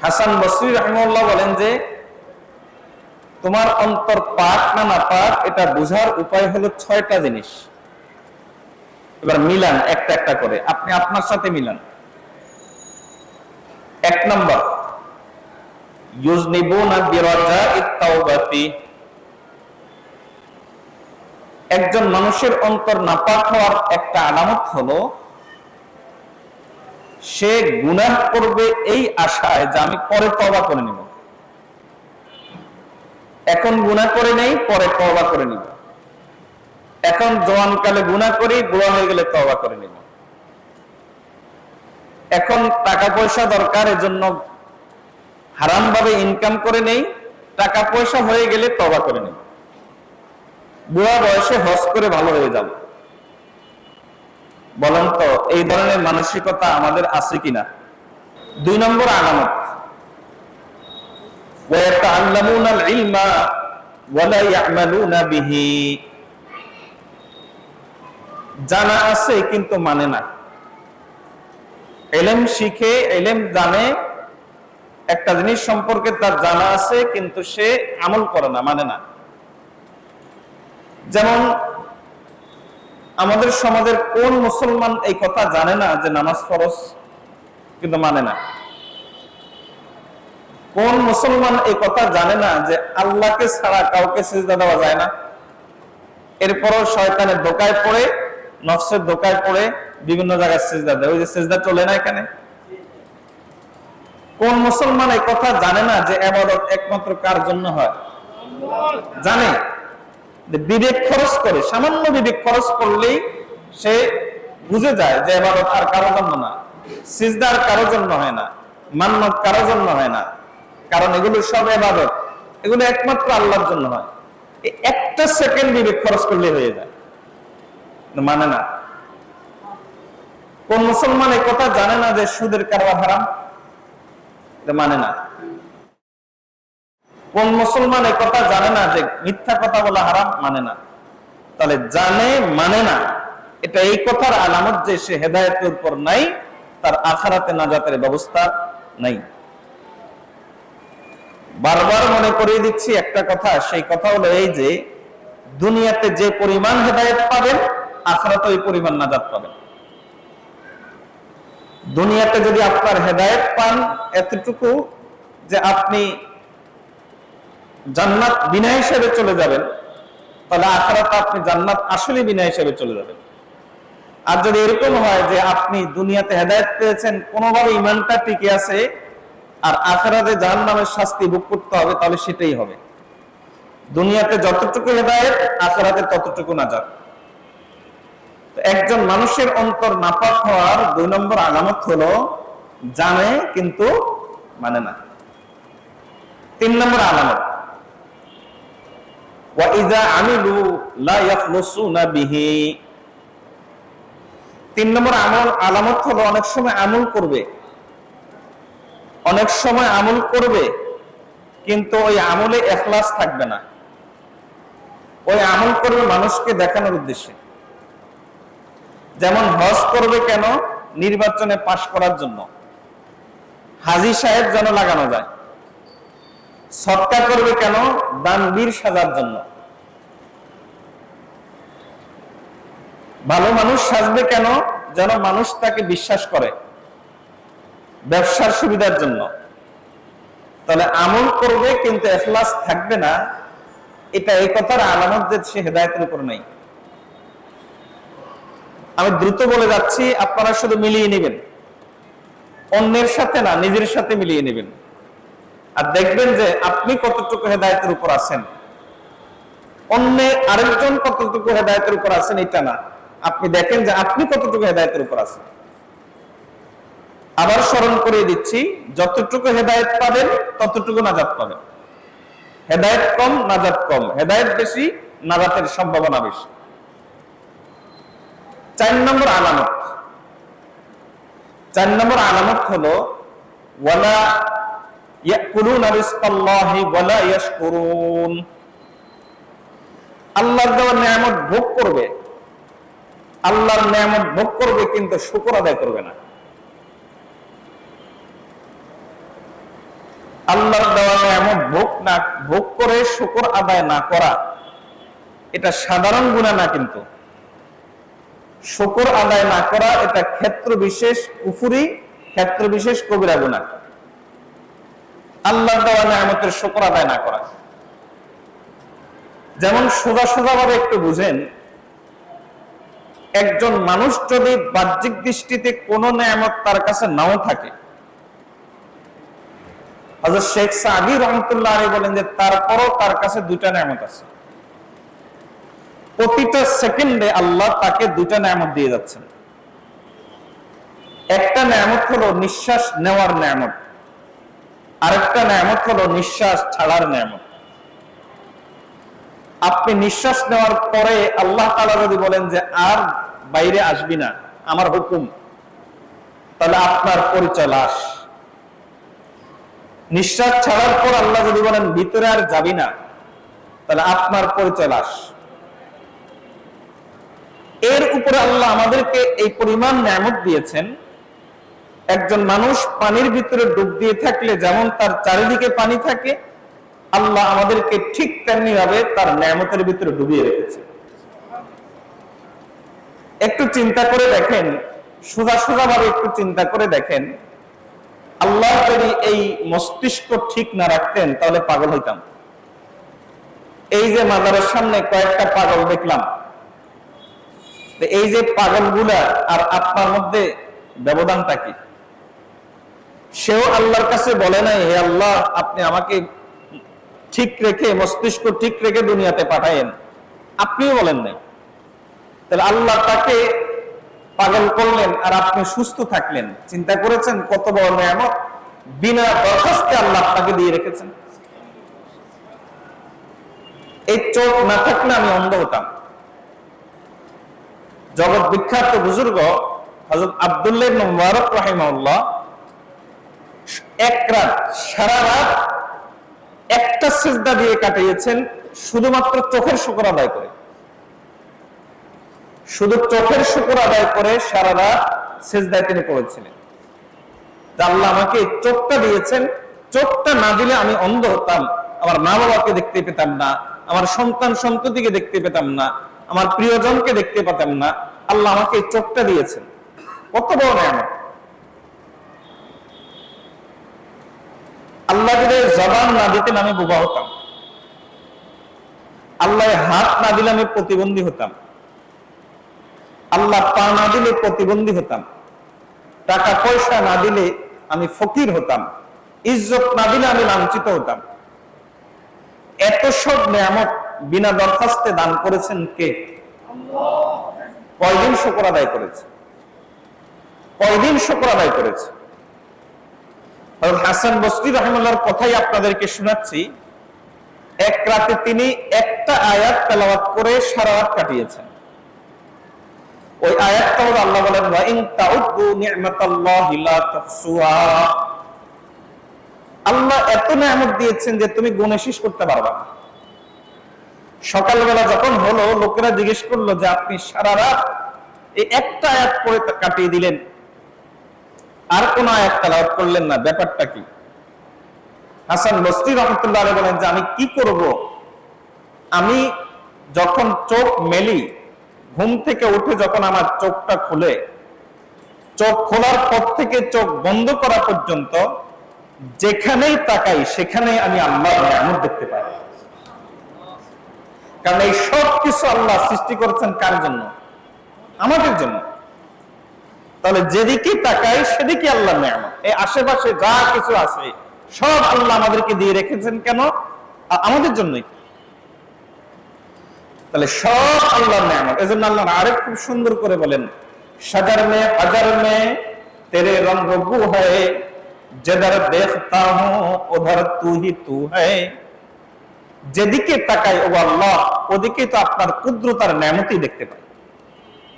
হাসান বসরি রাহিমাহুল্লাহ বলেন যে তোমার অন্তর পাক না নাপাক এটা বোঝার উপায় হলো 6টা জিনিস। এবার মিলান একটা একটা করে, আপনি আপনার সাথে মিলান। 1 নম্বর, ইউজনিবুনা বিরাজাইত তাওবাতি। একজন মানুষের অন্তর নাপাক হওয়ার একটা আলামত হলো সে গুনাহ করবে এই আশায় যে আমি পরে তওবা করে নিব। এখন গুনাহ করে নেই, পরে তওবা করে নিব। এখন জওয়ানকালে গুনাহ করি, বুড়া হয়ে গেলে তওবা করে নিব। এখন টাকা পয়সা দরকার, এজন্য হারাম ভাবে ইনকাম করে নেই, টাকা পয়সা হয়ে গেলে তওবা করে নিব। বুড়া বয়সে হজ করে ভালো হয়ে যাব। বলেন তো এই ধরনের মানসিকতা আমাদের আছে কিনা? 2 নম্বর আলামত, ওয়াতাআল্লামুনাল ইলমা ওয়ালা ইয়ামালুনা বিহি। জানা আছে কিন্তু মানে না। ইলম শিখে, ইলম জানে, একটা জিনিস সম্পর্কে তার জানা আছে কিন্তু সে আমল করে না, মানে না। যেমন আমাদের সমাজের কোন মুসলমান এই কথা জানে না যে নামাজ ফরজ, কিন্তু মানে না? কোন মুসলমান এই কথা জানে না যে আল্লাহকে ছাড়া কাউকে সিজদা দেওয়া যায় না, এরপরও শয়তানের ধোঁকায় পড়ে, নফসের ধোঁকায় পড়ে বিভিন্ন জায়গায় সিজদা দেয়? ওই যে সিজদা চলে না এখানে। কোন মুসলমান এই কথা জানে না যে ইবাদত একমাত্র কার জন্য হয়? জানে। বিবেক খরচ করে, সামান্য বিবেক খরচ করলেই সে বুঝে যায় যে ইবাদত আর কারোর জন্য না, সিজদা আর কারোর জন্য হয় না, মান্নত কারোর জন্য হয় না, কারণ এগুলো সব ইবাদত, এগুলো একমাত্র আল্লাহর জন্য হয়। এই একটা সেকেন্ড বিবেক খরচ করলে হয়ে যায়, মানে না। কোন মুসলমান এই কথা জানে না যে সুদের কারবার হারাম, মানে না। কোন মুসলমান এই কথা জানে না যে মিথ্যা কথা বলা হারাম, মানে না। তাহলে জানে মানে না, এটা এই কথার আলামত যে সে হেদায়েতের উপর নাই, তার আখিরাতে নাজাতের ব্যবস্থা নাই। বারবার মনে করিয়ে দিচ্ছি একটা কথা, সেই কথা হলো এই যে দুনিয়াতে যে পরিমাণ হেদায়েত পাবেন, আখিরাতে ওই পরিমাণ নাজাত পাবেন। দুনিয়াতে যদি আপনার হেদায়েত পান এতটুকু যে আপনি জান্নাত বিনা হিসেবে চলে যাবেন, তাহলে আখিরাতে আপনি জান্নাত আসলে বিনা হিসেবে চলে যাবেন। আর যদি এরকম হয় যে আপনি দুনিয়াতে হেদায়েত পেয়েছেন, কোনোভাবে ঈমানটা টিকে আছে, আর আখিরাতে জাহান্নামের শাস্তি ভোগ করতে হবে, তাহলে সেটাই হবে। দুনিয়াতে যতটুকু হেদায়েত, আখিরাতে ততটুকু নাজাত। একজন মানুষের অন্তর নাপাক হওয়ার 2 নম্বর আলামত হলো জানে কিন্তু মানে না। 3 নম্বর আলামত, ওয়া ইযা আমিলু লা ইয়াখলুসুনা বিহি। 3 নম্বর আলামত হলো অনেক সময় আমল করবে, অনেক সময় আমল করবে কিন্তু ওই আমলে ইখলাস থাকবে না। ওই আমল করবে মানুষকে দেখানোর উদ্দেশ্যে। যেমন হজ করবে কেন? নির্বাচনে পাশ করার জন্য, হাজী সাহেব যেন লাগানো যায়। সদকা করবে কেন? দানবীর সাজার জন্য। ভালো মানুষ সাজবে কেন? যেন মানুষ তাকে বিশ্বাস করে, ব্যবসার সুবিধার জন্য। তাহলে আমল করবে কিন্তু ইখলাস থাকবে না, এটা এই কথার আলামত যে সে হেদায়েতের উপর নাই। আমি দ্রুত বলে যাচ্ছি, আপনারা শুধু মিলিয়ে নেবেন, অন্যের সাথে না, নিজের সাথে মিলিয়ে নেবেন, আর দেখবেন যে আপনি কতটুকু হেদায়েতের উপর আছেন। অন্যের আরেকজন কতটুকু হেদায়েতের উপর আছেন এটা না, আপনি দেখেন যে আপনি কতটুকু হেদায়েতের উপর আছেন। আবার স্মরণ করিয়ে দিচ্ছি, যতটুকু হেদায়েত পাবেন ততটুকু নাজাত পাবেন। হেদায়েত কম, নাজাত কম। হেদায়েত বেশি, নাজাতের সম্ভাবনা বেশি। 4 নম্বর আলামত, 4 নম্বর আলামত হলো ওয়ালা ইয়াকুলুনা রিজকাল্লাহি ওয়ালা ইয়াশকুরুন। আল্লাহর দেওয়া নিয়ামত ভোগ করবে, আল্লাহর নিয়ামত ভোগ করবে কিন্তু শুকর আদায় করবে না। আল্লাহর দেওয়া নিয়ামত ভোগ করে শুকর আদায় না করা, এটা সাধারণ গুনাহ না, কিন্তু শুকর আদায় না করা এটা ক্ষেত্র বিশেষ কুফরি, ক্ষেত্র বিশেষ কবিরা গুনাহ। আল্লাহর দেওয়া নিয়ামতের শুকর আদায় না করা, যেমন সোজা সোজা ভাবে একটু বুঝেন, একজন মানুষ যদি বাহ্যিক দৃষ্টিতে কোন নিয়ামত তার কাছে নাও থাকে, হযরত শেখ সাদি রহমাতুল্লাহ আলাইহি বলেন যে তারপরও তার কাছে দুইটা নিয়ামত আছে। প্রতিটা সেকেন্ডে আল্লাহ তাকে দুইটা নিয়ামত দিয়ে যাচ্ছেন। একটা নিয়ামত হলো নিঃশ্বাস নেওয়ার নিয়ামত, আরেকটা নিয়ামত হলো নিঃশ্বাস ছাড়ার নিয়ামত। আপনি নিঃশ্বাস নেওয়ার পরে আল্লাহ তাআলা যদি বলেন যে আর বাইরে আসবি না, আমার হুকুম, তাহলে আপনার পরিচয় লাশ। নিঃশ্বাস ছাড়ার পর আল্লাহ যদি বলেন ভিতরে আর যাবি না, তাহলে আপনার পরিচয় লাশ। এর উপরে আল্লাহ আমাদেরকে এই পরিমাণ নিয়ামত দিয়েছেন। একজন মানুষ পানির ভিতরে ডুব দিয়ে থাকলে যেমন তার চারিদিকে পানি থাকে, আল্লাহ আমাদেরকে ঠিক তেমনি ভাবে তার নিয়ামতের ভিতরে ডুবিয়ে রেখেছে। একটু চিন্তা করে দেখেন, সোজা সোজা ভাবে একটু চিন্তা করে দেখেন, আল্লাহ যদি এই মস্তিষ্ক ঠিক না রাখতেন তাহলে পাগল হইতাম। এই যে মাজারের সামনে কয়েকটা পাগল দেখলাম, এই যে পাগলগুলা আর আপনার মধ্যে ব্যবধানটা কি? সেও আল্লাহর কাছে বলে নাই হে আল্লাহ আপনি আমাকে ঠিক রেখে, মস্তিষ্ক ঠিক রেখে দুনিয়াতে পাঠায়েন, আপনিও বলেন নাই। তাহলে আল্লাহ তাকে পাগল করলেন আর আপনি সুস্থ থাকলেন। চিন্তা করেছেন কত বড় নিয়ামত বিনা দরখাস্তে আল্লাহ আপনাকে দিয়ে রেখেছেন। এই চোখ না থাকলে আমি অন্ধ হতাম। জগৎ বিখ্যাত বুজুর্গ হযরত আব্দুল্লাহ ইবনে মুবারক রাহিমাহুল্লাহ এক রাত, সারা রাত একটা সিজদা দিয়ে কাটিয়েছেন, শুধুমাত্র চোখের শুকর আদায় করে। শুধু চোখের শুকর আদায় করে সারা রাত সিজদায় তিনি পড়েছিলেন। আল্লাহ আমাকে চোখটা দিয়েছেন, চোখটা না দিলে আমি অন্ধ হতাম, আমার মা বাবাকে দেখতে পেতাম না, আমার সন্তান সন্ততিকে দেখতে পেতাম না, আমার প্রিয়জনকে দেখতে পেতাম না। আল্লাহ আমাকে চোখটা দিয়েছেন, কত বড় নিয়ামত। আল্লাহ যদি জবান না দিতেন আমি বোবা হতাম, আল্লাহ হাত না দিলে আমি প্রতিবন্ধী হতাম, আল্লাহ পা না দিলে প্রতিবন্ধী হতাম, টাকা পয়সা না দিলে আমি ফকির হতাম, ইজ্জত না দিলে আমি লাঞ্ছিত হতাম। এত সব নিয়ামত বিনা দরখাস্তে দান করেছেন কে? কয়দিন শুকর আদায় করেছে? কয়দিন শুকর আদায় করেছে? হযরত হাসান বসরি রাহিমাহুল্লাহর কথাই আপনাদেরকে শোনাচ্ছি। এক রাতে তিনি একটা আয়াত তেলাওয়াত করে সারা রাত কাটিয়েছেন। ওই আয়াতটা হলো আল্লাহ বলেন ওয়া ইন তাউদ্দু নি'মাতাল্লাহি লা তুহসুহা। আল্লাহ এত নিয়ামত দিয়েছেন যে তুমি গুণে শেষ করতে পারবা না। সকালবেলা যখন হলো, লোকেরা জিজ্ঞেস করলো যে আপনি সারা রাত এই একটা আয়াত পড়ে কাটিয়ে দিলেন, আর কোন আয়াত তেলাওয়াত করলেন না, ব্যাপারটা কি? হাসান বসরি রাহমাতুল্লাহ আলাইহি বলেন যে আমি কি করব, আমি যখন চোখ মেলি, ঘুম থেকে উঠে যখন আমার চোখটা খুলে, চোখ খোলার পর থেকে চোখ বন্ধ করা পর্যন্ত যেখানেই তাকাই সেখানে আমি আল্লাহর নিয়ামত দেখতে পাই। কারণ এই সব কিছু আল্লাহ সৃষ্টি করেছেন কার জন্য? আমাদের জন্য। তাহলে যেদিকে তাকাই সেদিকে আল্লাহর নিয়ামত। এই আশেপাশে যা কিছু আছে সব আল্লাহ আমাদেরকে দিয়ে রেখেছেন কেন? আমাদের জন্যই। তাহলে সব আল্লাহর নিয়ামত। এজন্য আল্লাহ আরেক খুব সুন্দর করে বলেন শজর মে হাজার মে তেরে রঙ্গ বু হ্যায়, जिधर देखता हूं उधर तू ही तू है। যেদিকে তাকাই ও আল্লাহ, ওদিকে তো আপনার কুদরত আর নিয়ামতই দেখতে পাই।